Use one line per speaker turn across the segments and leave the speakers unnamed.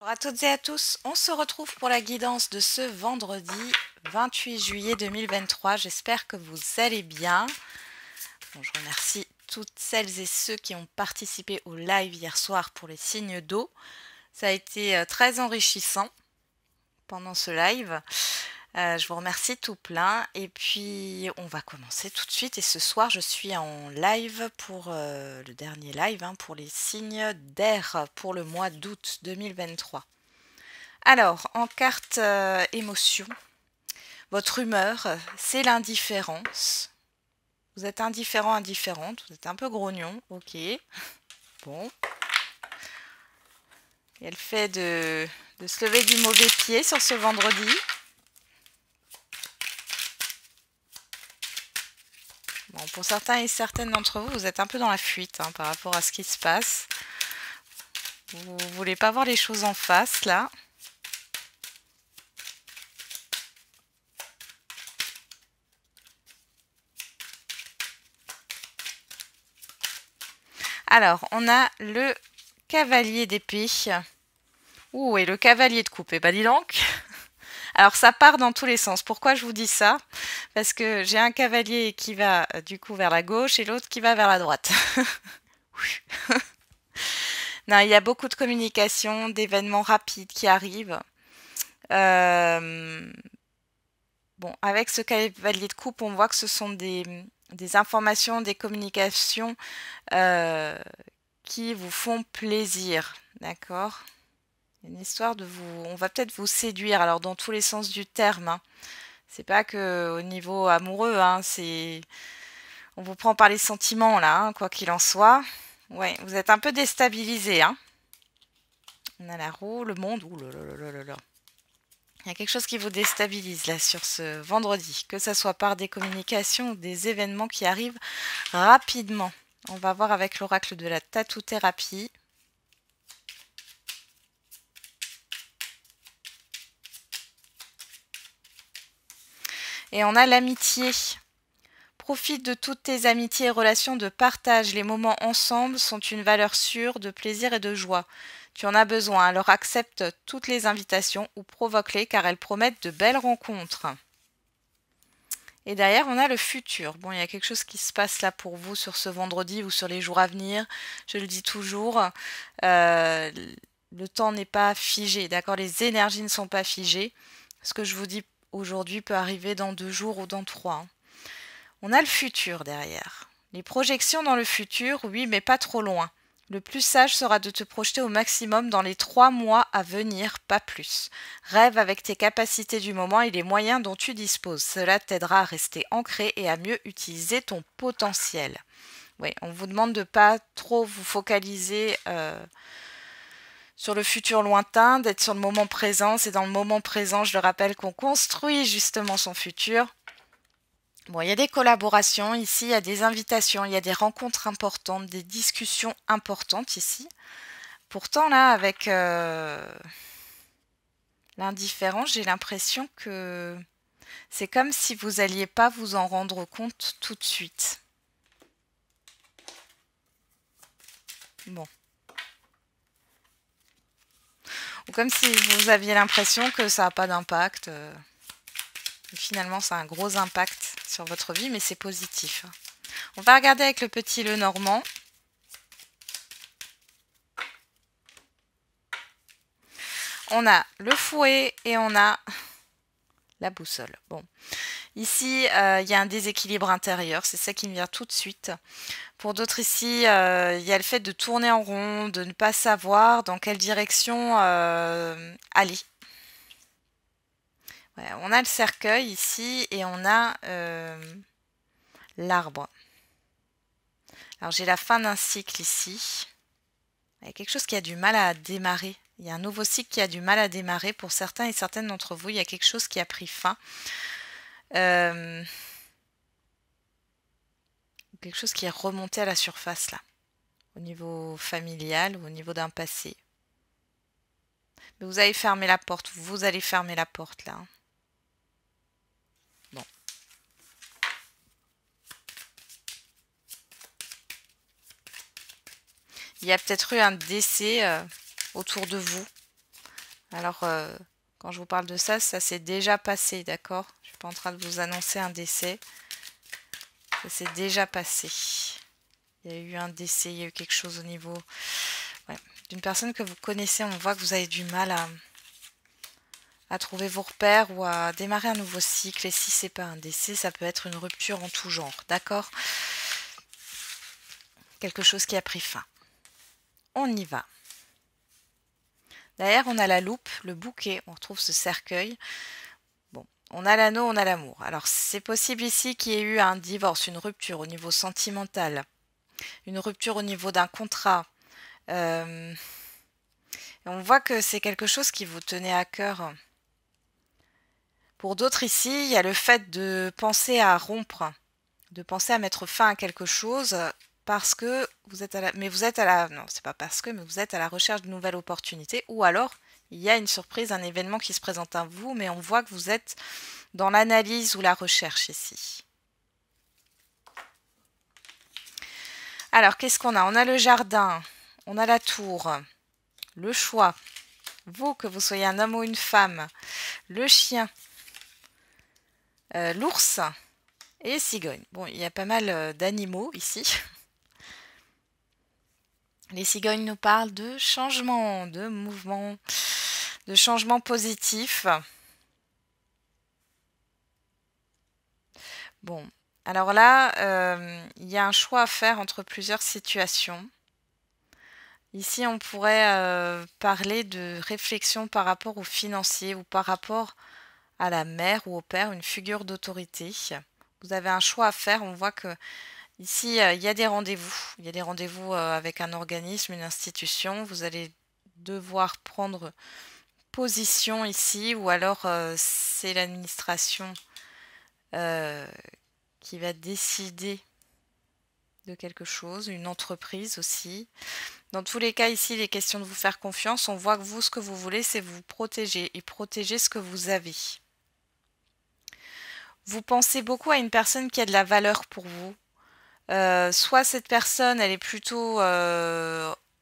Bonjour à toutes et à tous, on se retrouve pour la guidance de ce vendredi 28 juillet 2023. J'espère que vous allez bien. Bon, je remercie toutes celles et ceux qui ont participé au live hier soir pour les signes d'eau. Ça a été très enrichissant pendant ce live. Je vous remercie tout plein et puis on va commencer tout de suite. Et ce soir, je suis en live pour le dernier live pour les signes d'air pour le mois d'août 2023. Alors, en carte émotion, votre humeur, c'est l'indifférence. Vous êtes indifférent, indifférente, vous êtes un peu grognon, ok. Bon. Il y a le fait de se lever du mauvais pied sur ce vendredi. Bon, pour certains et certaines d'entre vous, vous êtes un peu dans la fuite par rapport à ce qui se passe. Vous ne voulez pas voir les choses en face, là. Alors, on a le cavalier d'épée. Ouh, et le cavalier de coupe. Eh ben, dis donc. Alors, ça part dans tous les sens. Pourquoi je vous dis ça? Parce que j'ai un cavalier qui va du coup vers la gauche et l'autre qui va vers la droite. Non, il y a beaucoup de communication, d'événements rapides qui arrivent. Bon, avec ce cavalier de coupe, on voit que ce sont des informations, des communications qui vous font plaisir, d'accord? Une histoire de vous... On va peut-être vous séduire, alors dans tous les sens du terme. C'est pas que au niveau amoureux, c'est... On vous prend par les sentiments, là, quoi qu'il en soit. Ouais, vous êtes un peu déstabilisé, On a la roue, le monde, ouh là là là là là. Il y a quelque chose qui vous déstabilise là sur ce vendredi, que ce soit par des communications ou des événements qui arrivent rapidement. On va voir avec l'oracle de la tatou-thérapie. Et on a l'amitié. Profite de toutes tes amitiés et relations de partage. Les moments ensemble sont une valeur sûre de plaisir et de joie. Tu en as besoin, alors accepte toutes les invitations ou provoque-les car elles promettent de belles rencontres. Et derrière, on a le futur. Bon, il y a quelque chose qui se passe là pour vous sur ce vendredi ou sur les jours à venir. Je le dis toujours, le temps n'est pas figé, d'accord? Les énergies ne sont pas figées. Ce que je vous dis aujourd'hui peut arriver dans 2 jours ou dans 3. On a le futur derrière. Les projections dans le futur, oui, mais pas trop loin. Le plus sage sera de te projeter au maximum dans les 3 mois à venir, pas plus. Rêve avec tes capacités du moment et les moyens dont tu disposes. Cela t'aidera à rester ancré et à mieux utiliser ton potentiel. Oui, on vous demande de ne pas trop vous focaliser sur le futur lointain, d'être sur le moment présent. C'est dans le moment présent, je le rappelle, qu'on construit justement son futur. Bon, il y a des collaborations ici, il y a des invitations, il y a des rencontres importantes, des discussions importantes ici. Pourtant, là, avec l'indifférence, j'ai l'impression que c'est comme si vous n'alliez pas vous en rendre compte tout de suite. Bon. Ou comme si vous aviez l'impression que ça n'a pas d'impact. Finalement, ça a un gros impact sur votre vie, mais c'est positif. On va regarder avec le petit Lenormand. On a le fouet et on a la boussole. Bon, ici, il y a un déséquilibre intérieur, c'est ça qui me vient tout de suite. Pour d'autres ici, il y a le fait de tourner en rond, de ne pas savoir dans quelle direction aller. Ouais, on a le cercueil ici et on a l'arbre. Alors j'ai la fin d'un cycle ici. Il y a quelque chose qui a du mal à démarrer. Il y a un nouveau cycle qui a du mal à démarrer. Pour certains et certaines d'entre vous, il y a quelque chose qui a pris fin. Quelque chose qui est remonté à la surface là, au niveau familial ou au niveau d'un passé. Mais vous avez fermé la porte, vous allez fermer la porte là. Bon. Il y a peut-être eu un décès autour de vous. Alors, quand je vous parle de ça, ça s'est déjà passé, d'accord? Je suis pas en train de vous annoncer un décès. Ça s'est déjà passé. Il y a eu un décès, il y a eu quelque chose au niveau d'une personne que vous connaissez. On voit que vous avez du mal à trouver vos repères ou à démarrer un nouveau cycle. Et si c'est pas un décès, ça peut être une rupture en tout genre, d'accord? Quelque chose qui a pris fin. On y va. Derrière, on a la loupe, le bouquet, on retrouve ce cercueil. Bon, on a l'anneau, on a l'amour. Alors, c'est possible ici qu'il y ait eu un divorce, une rupture au niveau sentimental, une rupture au niveau d'un contrat. Et on voit que c'est quelque chose qui vous tenait à cœur. Pour d'autres ici, il y a le fait de penser à rompre, de penser à mettre fin à quelque chose parce que vous êtes non, c'est pas parce que, mais vous êtes à la recherche de nouvelles opportunités, ou alors il y a une surprise, un événement qui se présente à vous, mais on voit que vous êtes dans l'analyse ou la recherche ici. Alors, qu'est-ce qu'on a? On a le jardin, on a la tour, le choix, vous, que vous soyez un homme ou une femme, le chien, l'ours et cigogne. Bon, il y a pas mal d'animaux ici. Les cigognes nous parlent de changement, de mouvement, de changement positif. Bon, alors là, il y a un choix à faire entre plusieurs situations. Ici, on pourrait parler de réflexion par rapport aux financiers ou par rapport à la mère ou au père, une figure d'autorité. Vous avez un choix à faire. On voit que ici, il y a des rendez-vous. Il y a des rendez-vous avec un organisme, une institution. Vous allez devoir prendre position ici, ou alors c'est l'administration qui va décider de quelque chose, une entreprise aussi. Dans tous les cas, ici, il est question de vous faire confiance. On voit que vous, ce que vous voulez, c'est vous protéger et protéger ce que vous avez. Vous pensez beaucoup à une personne qui a de la valeur pour vous. Soit cette personne, elle est plutôt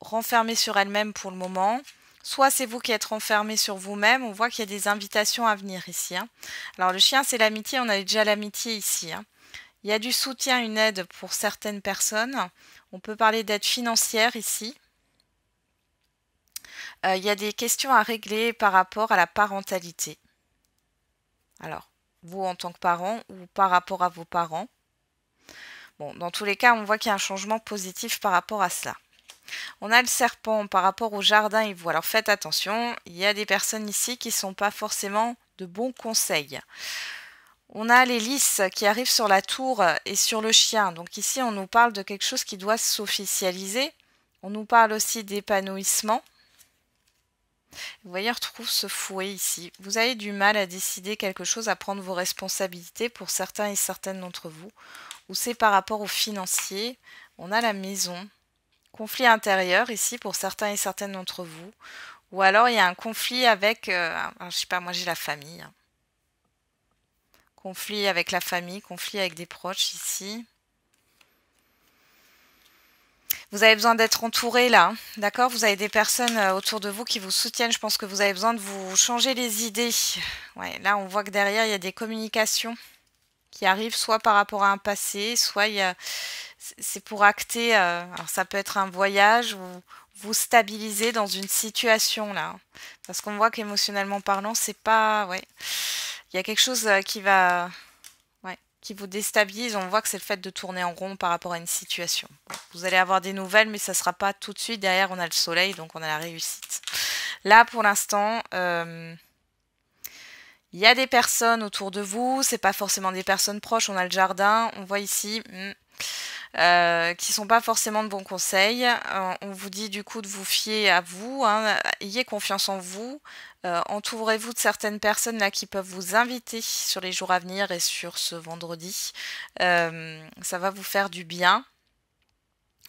renfermée sur elle-même pour le moment, soit c'est vous qui êtes renfermé sur vous-même. On voit qu'il y a des invitations à venir ici. Alors le chien, c'est l'amitié, on a déjà l'amitié ici. Il y a du soutien, une aide pour certaines personnes. On peut parler d'aide financière ici. Il y a des questions à régler par rapport à la parentalité. Alors, vous en tant que parent ou par rapport à vos parents. Bon, dans tous les cas, on voit qu'il y a un changement positif par rapport à cela. On a le serpent par rapport au jardin et vous. Alors faites attention, il y a des personnes ici qui ne sont pas forcément de bons conseils. On a les lys qui arrivent sur la tour et sur le chien. Donc ici, on nous parle de quelque chose qui doit s'officialiser. On nous parle aussi d'épanouissement. Vous voyez, on retrouve ce fouet ici. Vous avez du mal à décider quelque chose, à prendre vos responsabilités pour certains et certaines d'entre vous. Ou c'est par rapport aux financiers. On a la maison. Conflit intérieur ici pour certains et certaines d'entre vous. Ou alors il y a un conflit avec, je sais pas, moi j'ai la famille. Conflit avec la famille, conflit avec des proches ici. Vous avez besoin d'être entouré là, d'accord? Vous avez des personnes autour de vous qui vous soutiennent. Je pense que vous avez besoin de vous changer les idées. Ouais, là on voit que derrière il y a des communications qui arrivent soit par rapport à un passé, soit c'est pour acter. Alors ça peut être un voyage ou vous stabiliser dans une situation là, parce qu'on voit qu'émotionnellement parlant, c'est pas, ouais, il y a quelque chose qui vous déstabilise. On voit que c'est le fait de tourner en rond par rapport à une situation. Bon, vous allez avoir des nouvelles, mais ça ne sera pas tout de suite. Derrière, on a le soleil, donc on a la réussite. Là, pour l'instant, il y a des personnes autour de vous. C'est pas forcément des personnes proches. On a le jardin. On voit ici qui sont pas forcément de bons conseils. On vous dit du coup de vous fier à vous. Ayez confiance en vous. Entourez-vous de certaines personnes là qui peuvent vous inviter sur les jours à venir et sur ce vendredi. Ça va vous faire du bien.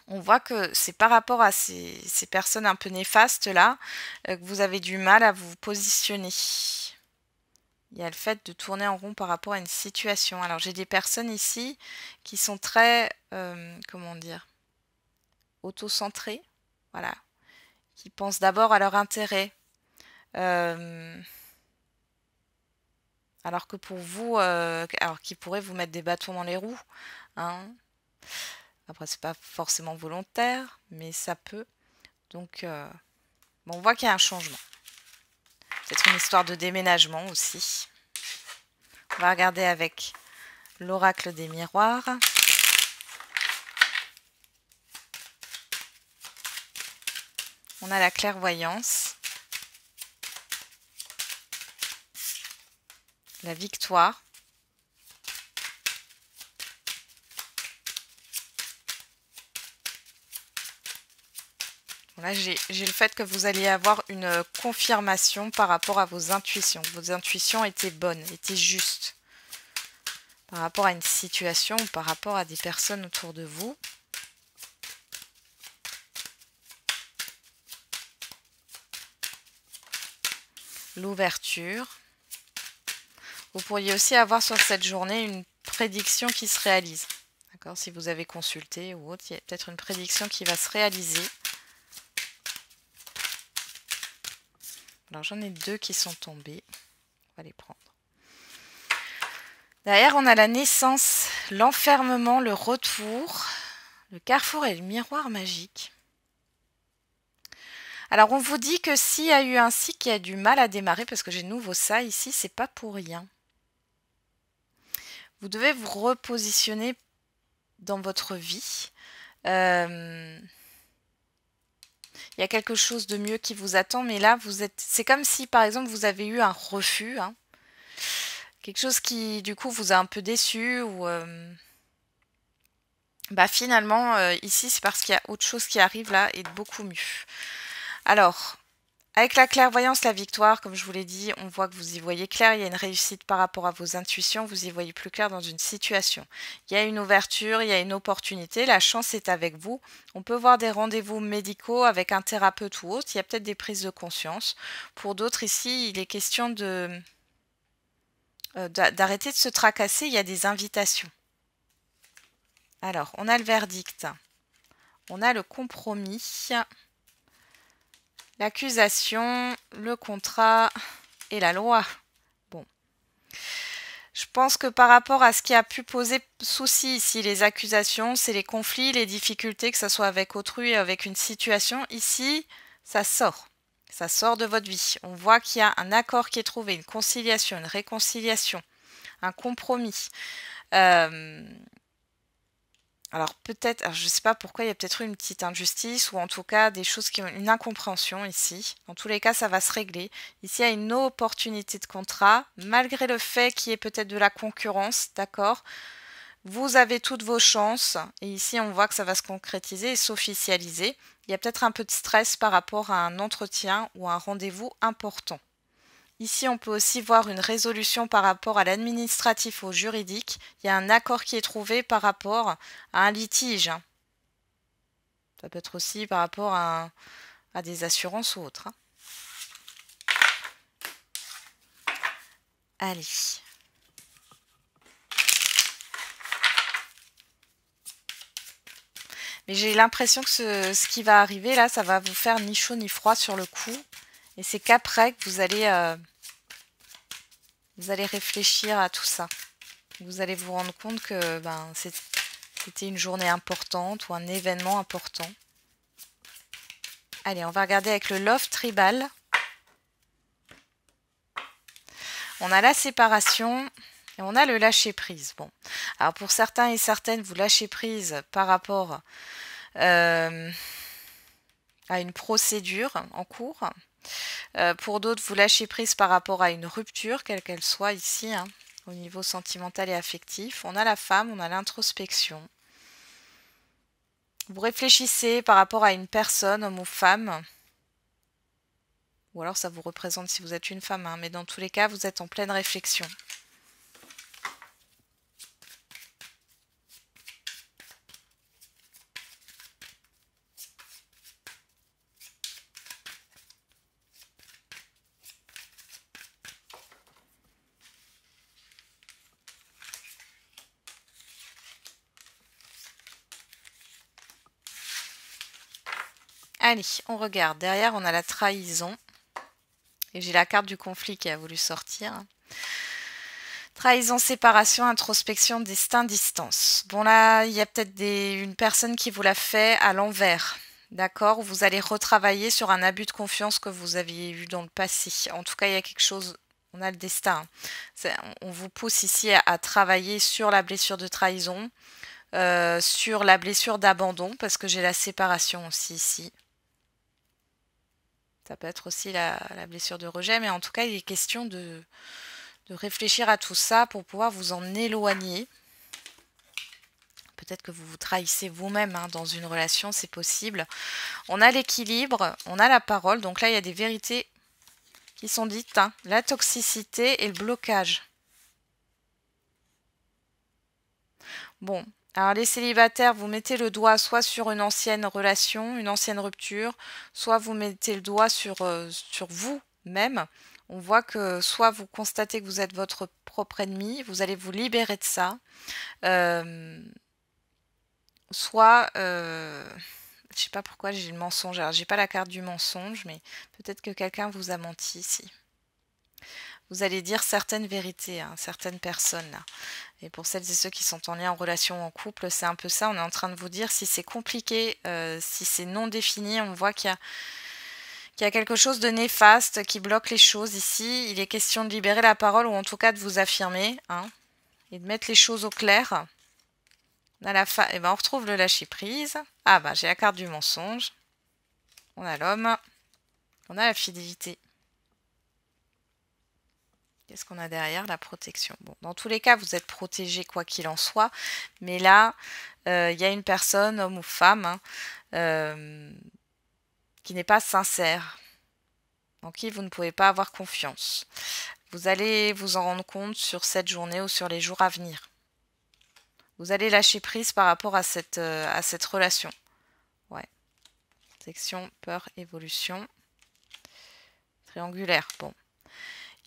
On voit que c'est par rapport à ces personnes un peu néfastes là que vous avez du mal à vous positionner. Il y a le fait de tourner en rond par rapport à une situation. Alors j'ai des personnes ici qui sont très, comment dire, auto-centrées, voilà, qui pensent d'abord à leur intérêt. Euh, alors que pour vous, alors qu'ils pourraient vous mettre des bâtons dans les roues, hein. Après, c'est pas forcément volontaire, mais ça peut. Donc, bon, on voit qu'il y a un changement. Peut-être une histoire de déménagement aussi. On va regarder avec l'oracle des miroirs. On a la clairvoyance. La victoire. Là, j'ai le fait que vous alliez avoir une confirmation par rapport à vos intuitions. Vos intuitions étaient bonnes, étaient justes. Par rapport à une situation ou par rapport à des personnes autour de vous. L'ouverture. Vous pourriez aussi avoir sur cette journée une prédiction qui se réalise. D'accord, si vous avez consulté ou autre, il y a peut-être une prédiction qui va se réaliser. Alors j'en ai deux qui sont tombés. On va les prendre. Derrière, on a la naissance, l'enfermement, le retour, le carrefour et le miroir magique. Alors on vous dit que s'il y a eu un cycle qui a du mal à démarrer, parce que j'ai de nouveau ça ici, c'est pas pour rien. Vous devez vous repositionner dans votre vie. Il y a quelque chose de mieux qui vous attend, mais là, c'est comme si, par exemple, vous avez eu un refus, hein. Quelque chose qui, du coup, vous a un peu déçu ou... finalement, ici, c'est parce qu'il y a autre chose qui arrive là et de beaucoup mieux. Alors, avec la clairvoyance, la victoire, comme je vous l'ai dit, on voit que vous y voyez clair, il y a une réussite par rapport à vos intuitions, vous y voyez plus clair dans une situation. Il y a une ouverture, il y a une opportunité, la chance est avec vous. On peut voir des rendez-vous médicaux avec un thérapeute ou autre, il y a peut-être des prises de conscience. Pour d'autres ici, il est question d'arrêter de se tracasser, il y a des invitations. Alors, on a le verdict, on a le compromis, l'accusation, le contrat et la loi. Bon. Je pense que par rapport à ce qui a pu poser souci ici, les accusations, c'est les conflits, les difficultés, que ce soit avec autrui, avec une situation, ici, ça sort. Ça sort de votre vie. On voit qu'il y a un accord qui est trouvé, une conciliation, une réconciliation, un compromis. Alors peut-être, je ne sais pas pourquoi, il y a peut-être eu une petite injustice ou en tout cas des choses qui ont une incompréhension ici. Dans tous les cas, ça va se régler. Ici, il y a une opportunité de contrat, malgré le fait qu'il y ait peut-être de la concurrence, d'accord? Vous avez toutes vos chances et ici, on voit que ça va se concrétiser et s'officialiser. Il y a peut-être un peu de stress par rapport à un entretien ou un rendez-vous important. Ici, on peut aussi voir une résolution par rapport à l'administratif ou au juridique. Il y a un accord qui est trouvé par rapport à un litige. Ça peut être aussi par rapport à des assurances ou autres. Allez. Mais j'ai l'impression que ce qui va arriver là, ça va vous faire ni chaud ni froid sur le coup. Et c'est qu'après que vous allez réfléchir à tout ça. Vous allez vous rendre compte que c'était une journée importante ou un événement important. Allez, on va regarder avec le Love Tribal. On a la séparation et on a le lâcher prise. Bon, alors pour certains et certaines, vous lâchez prise par rapport à une procédure en cours. Pour d'autres, vous lâchez prise par rapport à une rupture, quelle qu'elle soit ici, hein, au niveau sentimental et affectif. On a la femme, on a l'introspection. Vous réfléchissez par rapport à une personne, homme ou femme. Ou alors ça vous représente si vous êtes une femme, hein, mais dans tous les cas, vous êtes en pleine réflexion. Allez, on regarde. Derrière, on a la trahison. Et j'ai la carte du conflit qui a voulu sortir. Trahison, séparation, introspection, destin, distance. Bon là, il y a peut-être une personne qui vous l'a fait à l'envers. D'accord? Vous allez retravailler sur un abus de confiance que vous aviez eu dans le passé. En tout cas, il y a quelque chose. On a le destin. On vous pousse ici à travailler sur la blessure de trahison, sur la blessure d'abandon, parce que j'ai la séparation aussi ici. Ça peut être aussi la blessure de rejet, mais en tout cas, il est question de réfléchir à tout ça pour pouvoir vous en éloigner. Peut-être que vous vous trahissez vous-même hein, dans une relation, c'est possible. On a l'équilibre, on a la parole, donc là, il y a des vérités qui sont dites. Hein. La toxicité et le blocage. Bon, alors les célibataires, vous mettez le doigt soit sur une ancienne relation, une ancienne rupture, soit vous mettez le doigt sur vous-même. On voit que soit vous constatez que vous êtes votre propre ennemi, vous allez vous libérer de ça, soit, je sais pas pourquoi j'ai le mensonge, alors j'ai pas la carte du mensonge, mais peut-être que quelqu'un vous a menti ici. Vous allez dire certaines vérités à certaines personnes là. Et pour celles et ceux qui sont en lien en relation en couple, c'est un peu ça. On est en train de vous dire si c'est compliqué, si c'est non défini, on voit qu'il y a quelque chose de néfaste qui bloque les choses ici. Il est question de libérer la parole ou en tout cas de vous affirmer hein, et de mettre les choses au clair. On a et ben on retrouve le lâcher prise. Ah bah j'ai la carte du mensonge. On a l'homme. On a la fidélité. Qu'est-ce qu'on a derrière? La protection. Bon, dans tous les cas, vous êtes protégé quoi qu'il en soit. Mais là, il y a une personne, homme ou femme, hein, qui n'est pas sincère, en qui vous ne pouvez pas avoir confiance. Vous allez vous en rendre compte sur cette journée ou sur les jours à venir. Vous allez lâcher prise par rapport à cette relation. Ouais. Section peur, évolution. Triangulaire. Bon.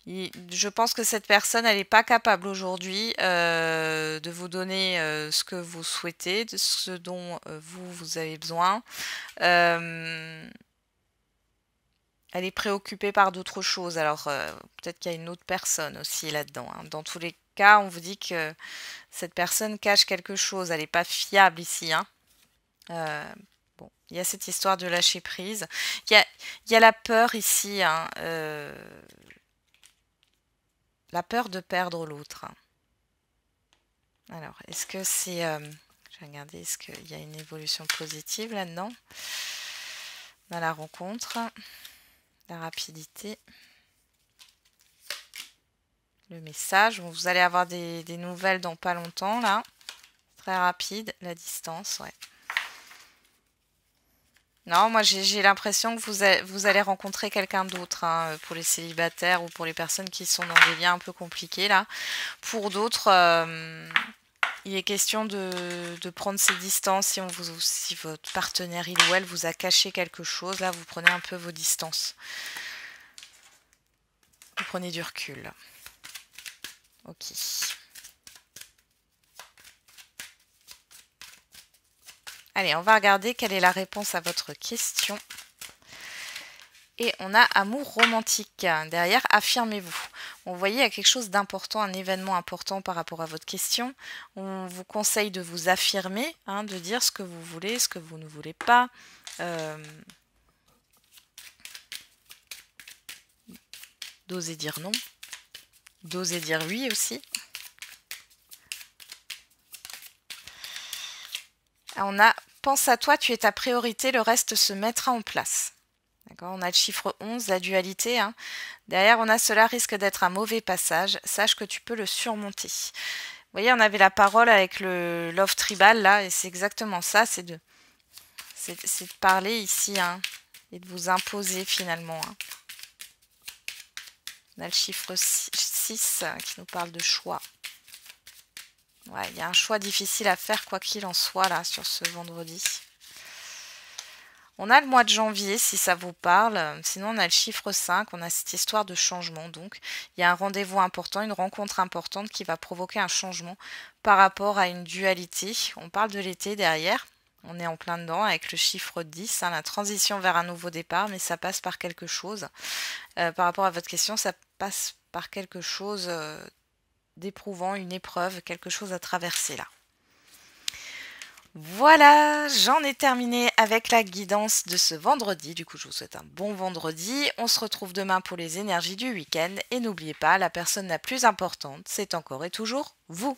Je pense que cette personne, elle n'est pas capable aujourd'hui de vous donner ce que vous souhaitez, de ce dont vous avez besoin. Elle est préoccupée par d'autres choses. Alors, peut-être qu'il y a une autre personne aussi là-dedans. Hein. Dans tous les cas, on vous dit que cette personne cache quelque chose. Elle n'est pas fiable ici. Hein. Bon, il y a cette histoire de lâcher prise. Il y a la peur ici. Hein, la peur de perdre l'autre. Alors, est-ce que c'est... je vais regarder, est-ce qu'il y a une évolution positive là-dedans? On a la rencontre, la rapidité, le message. Bon, vous allez avoir des nouvelles dans pas longtemps, là. Très rapide, la distance, ouais. Non, moi j'ai l'impression que vous allez rencontrer quelqu'un d'autre hein, pour les célibataires ou pour les personnes qui sont dans des liens un peu compliqués là. Pour d'autres, il est question de prendre ses distances si votre partenaire il ou elle vous a caché quelque chose. Là, vous prenez un peu vos distances. Vous prenez du recul. Ok. Allez, on va regarder quelle est la réponse à votre question. Et on a amour romantique. Derrière, affirmez-vous. Vous voyez, il y a quelque chose d'important, un événement important par rapport à votre question. On vous conseille de vous affirmer, hein, de dire ce que vous voulez, ce que vous ne voulez pas. D'oser dire non. D'oser dire oui aussi. On a « Pense à toi, tu es ta priorité, le reste se mettra en place ». On a le chiffre 11, la dualité. Hein. Derrière, on a « Cela risque d'être un mauvais passage, sache que tu peux le surmonter ». Vous voyez, on avait la parole avec le love tribal, là, et c'est exactement ça, c'est de parler ici, hein, et de vous imposer finalement. Hein. On a le chiffre 6 qui nous parle de choix. Ouais, il y a un choix difficile à faire quoi qu'il en soit là sur ce vendredi. On a le mois de janvier si ça vous parle. Sinon on a le chiffre 5. On a cette histoire de changement. Donc il y a un rendez-vous important, une rencontre importante qui va provoquer un changement par rapport à une dualité. On parle de l'été derrière. On est en plein dedans avec le chiffre 10, la transition vers un nouveau départ, mais ça passe par quelque chose. Par rapport à votre question, ça passe par quelque chose d'éprouvant, une épreuve, quelque chose à traverser là. Voilà, j'en ai terminé avec la guidance de ce vendredi. Du coup, je vous souhaite un bon vendredi. On se retrouve demain pour les énergies du week-end. Et n'oubliez pas, la personne la plus importante, c'est encore et toujours vous.